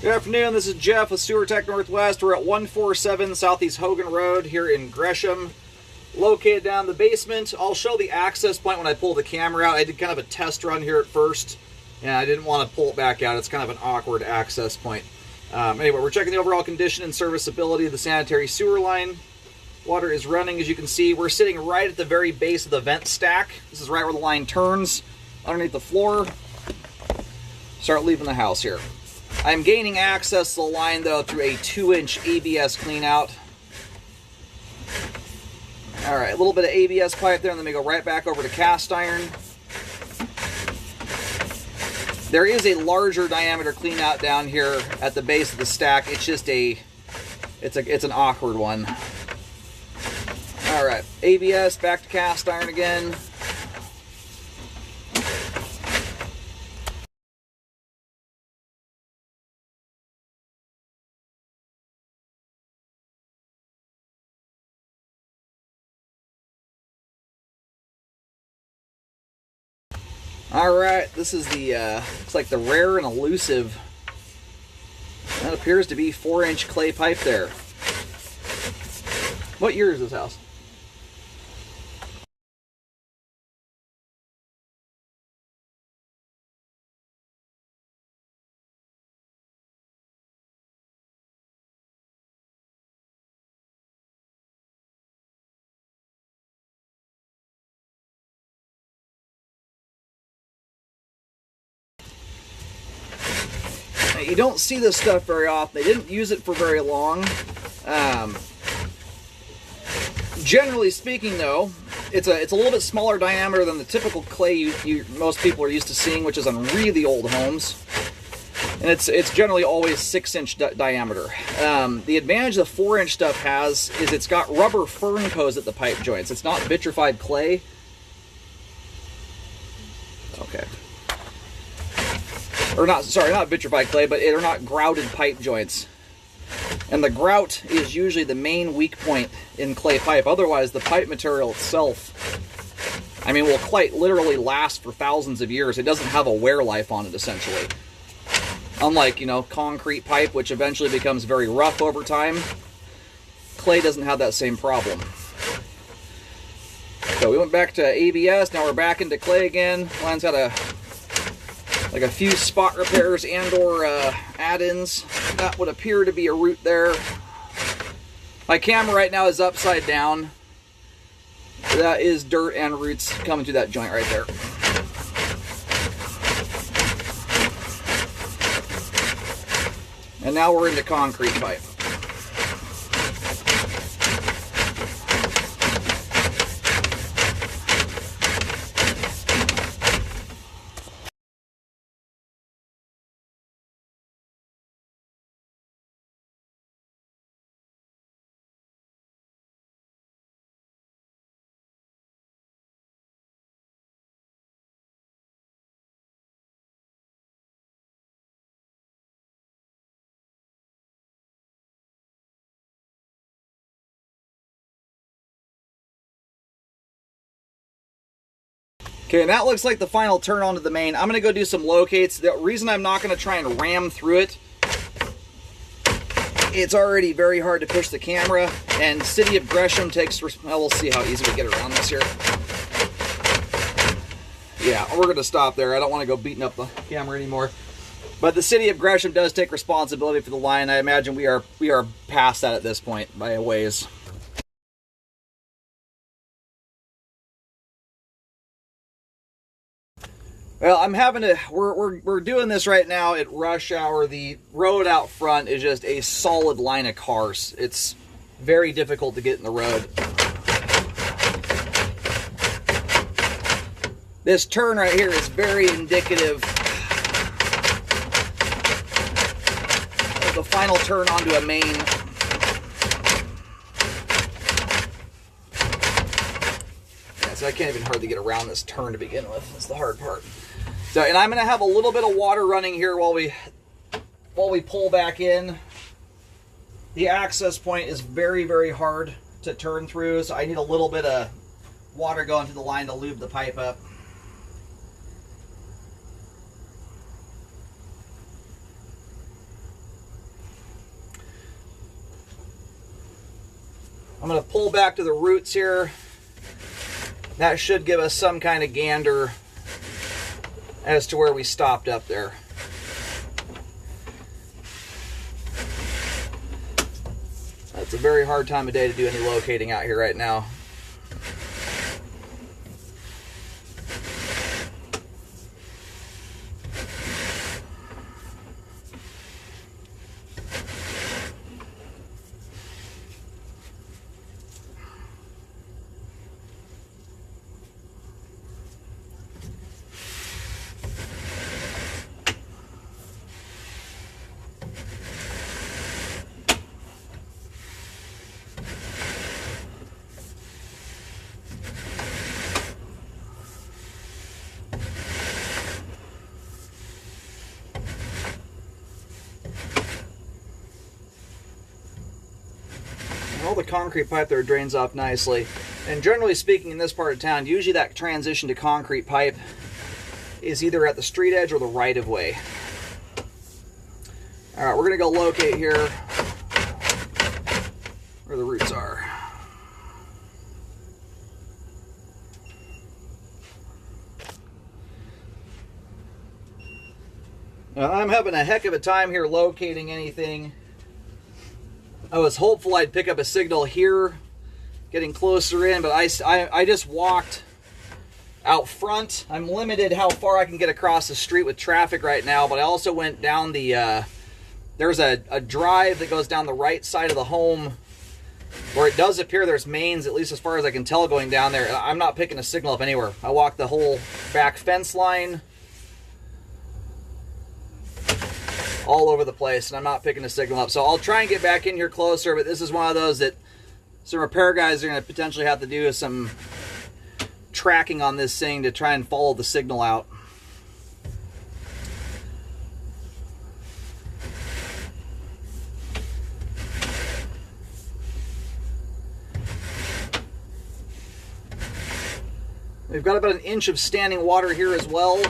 Good afternoon, this is Jeff with Sewer Tech Northwest. We're at 147 Southeast Hogan Road here in Gresham, located down the basement. I'll show the access point when I pull the camera out. I did kind of a test run here at first, and I didn't want to pull it back out. It's kind of an awkward access point. Anyway, we're checking the overall condition and serviceability of the sanitary sewer line. Water is running, as you can see. We're sitting right at the very base of the vent stack. This is right where the line turns, underneath the floor. Start leaving the house here. I'm gaining access to the line, though, through a 2-inch ABS cleanout. Alright, a little bit of ABS pipe there, and then we go right back over to cast iron. There is a larger diameter cleanout down here at the base of the stack. It's just it's an awkward one. Alright, ABS, back to cast iron again. Alright, this is the, looks like the rare and elusive, that appears to be 4-inch clay pipe there. What year is this house? You don't see this stuff very often. They didn't use it for very long. Generally speaking, though, it's a little bit smaller diameter than the typical clay most people are used to seeing, which is on really old homes. And it's generally always 6-inch diameter. The advantage the 4-inch stuff has is it's got rubber fern coats at the pipe joints. It's not vitrified clay. Okay. Or not, sorry, not vitrified clay, but they're not grouted pipe joints. And the grout is usually the main weak point in clay pipe. Otherwise, the pipe material itself, I mean, will quite literally last for thousands of years. It doesn't have a wear life on it, essentially. Unlike, you know, concrete pipe, which eventually becomes very rough over time, clay doesn't have that same problem. So we went back to ABS, now we're back into clay again. Line's got a few spot repairs and or add-ins. That would appear to be a root there. My camera right now is upside down. That is dirt and roots coming through that joint right there. And now we're into concrete pipe. Okay, and that looks like the final turn onto the main. I'm going to go do some locates. The reason I'm not going to try and ram through it, it's already very hard to push the camera, and City of Gresham takes, well, we'll see how easy we get around this here. Yeah, we're going to stop there. I don't want to go beating up the camera anymore. But the City of Gresham does take responsibility for the line. I imagine we are past that at this point by a ways. Well, I'm having to, we're doing this right now at rush hour. The road out front is just a solid line of cars. It's very difficult to get in the road. This turn right here is very indicative of the final turn onto a main. Yeah, so I can't even hardly get around this turn to begin with. That's the hard part. So, and I'm going to have a little bit of water running here while we pull back in. The access point is very, very hard to turn through, so I need a little bit of water going through the line to lube the pipe up. I'm going to pull back to the roots here. That should give us some kind of gander as to where we stopped up there. It's a very hard time of day to do any locating out here right now. All the concrete pipe there drains off nicely. And generally speaking, in this part of town, usually that transition to concrete pipe is either at the street edge or the right of way. All right, we're gonna go locate here where the roots are. Now, I'm having a heck of a time here locating anything. I was hopeful I'd pick up a signal here, getting closer in, but I just walked out front. I'm limited how far I can get across the street with traffic right now, but I also went down the, there's a drive that goes down the right side of the home where it does appear there's mains, at least as far as I can tell, going down there. I'm not picking a signal up anywhere. I walked the whole back fence line all over the place, and I'm not picking a signal up. So I'll try and get back in here closer, but this is one of those that some repair guys are going to potentially have to do some tracking on this thing to try and follow the signal out. We've got about an inch of standing water here as well.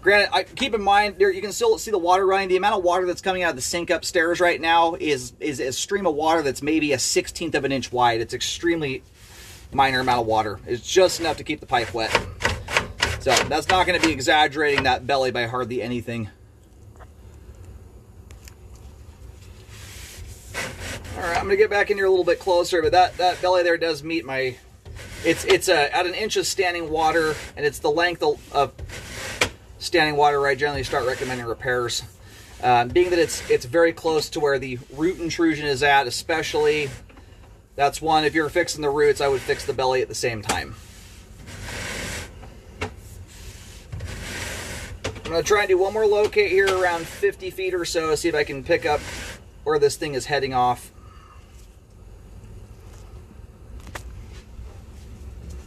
Granted, keep in mind, there you can still see the water running. The amount of water that's coming out of the sink upstairs right now is a stream of water that's maybe a 1/16 of an inch wide. It's extremely minor amount of water. It's just enough to keep the pipe wet. So that's not going to be exaggerating that belly by hardly anything. All right, I'm going to get back in here a little bit closer, but that belly there does meet my... It's at an inch of standing water, and it's the length of standing water where I generally start recommending repairs. Being that it's very close to where the root intrusion is at, especially, that's one. If you're fixing the roots, I would fix the belly at the same time. I'm going to try and do one more locate here around 50 feet or so, see if I can pick up where this thing is heading off.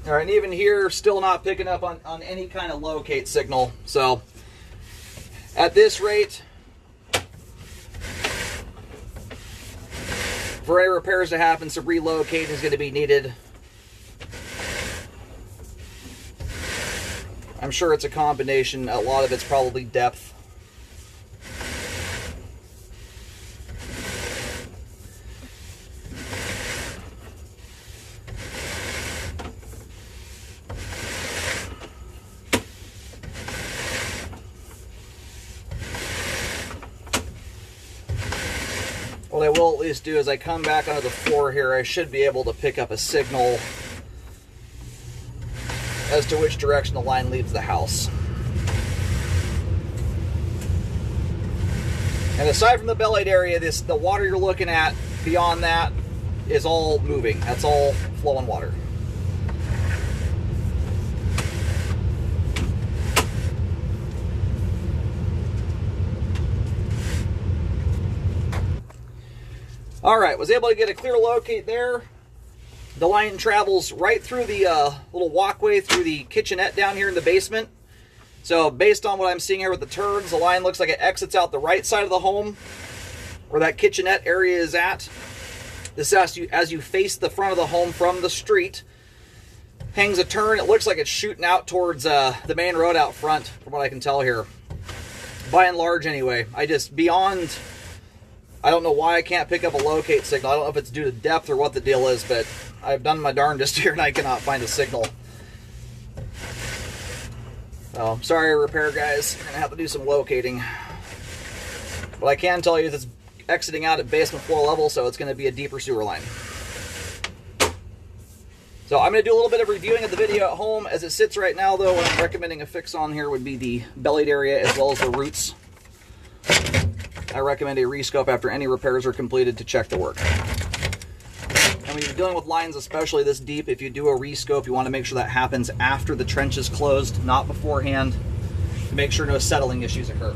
All right, and even here, still not picking up on any kind of locate signal. So at this rate, for any repairs to happen, some relocating is going to be needed. I'm sure it's a combination. A lot of it's probably depth. What I will at least do is I come back onto the floor here, I should be able to pick up a signal as to which direction the line leaves the house. And aside from the bellied area, the water you're looking at beyond that is all moving. That's all flowing water. All right, was able to get a clear locate there. The line travels right through the little walkway through the kitchenette down here in the basement. So based on what I'm seeing here with the turns, the line looks like it exits out the right side of the home where that kitchenette area is at. This, as you face the front of the home from the street, hangs a turn. It looks like it's shooting out towards the main road out front, from what I can tell here. By and large, anyway. Beyond I don't know why I can't pick up a locate signal. I don't know if it's due to depth or what the deal is, but I've done my darndest here and I cannot find a signal. So, sorry, repair guys. You're going to have to do some locating. What I can tell you is it's exiting out at basement floor level, so it's going to be a deeper sewer line. So I'm going to do a little bit of reviewing of the video at home. As it sits right now, though, what I'm recommending a fix on here would be the bellied area as well as the roots. I recommend a rescope after any repairs are completed to check the work. And when you're dealing with lines, especially this deep, if you do a rescope, you want to make sure that happens after the trench is closed, not beforehand, to make sure no settling issues occur.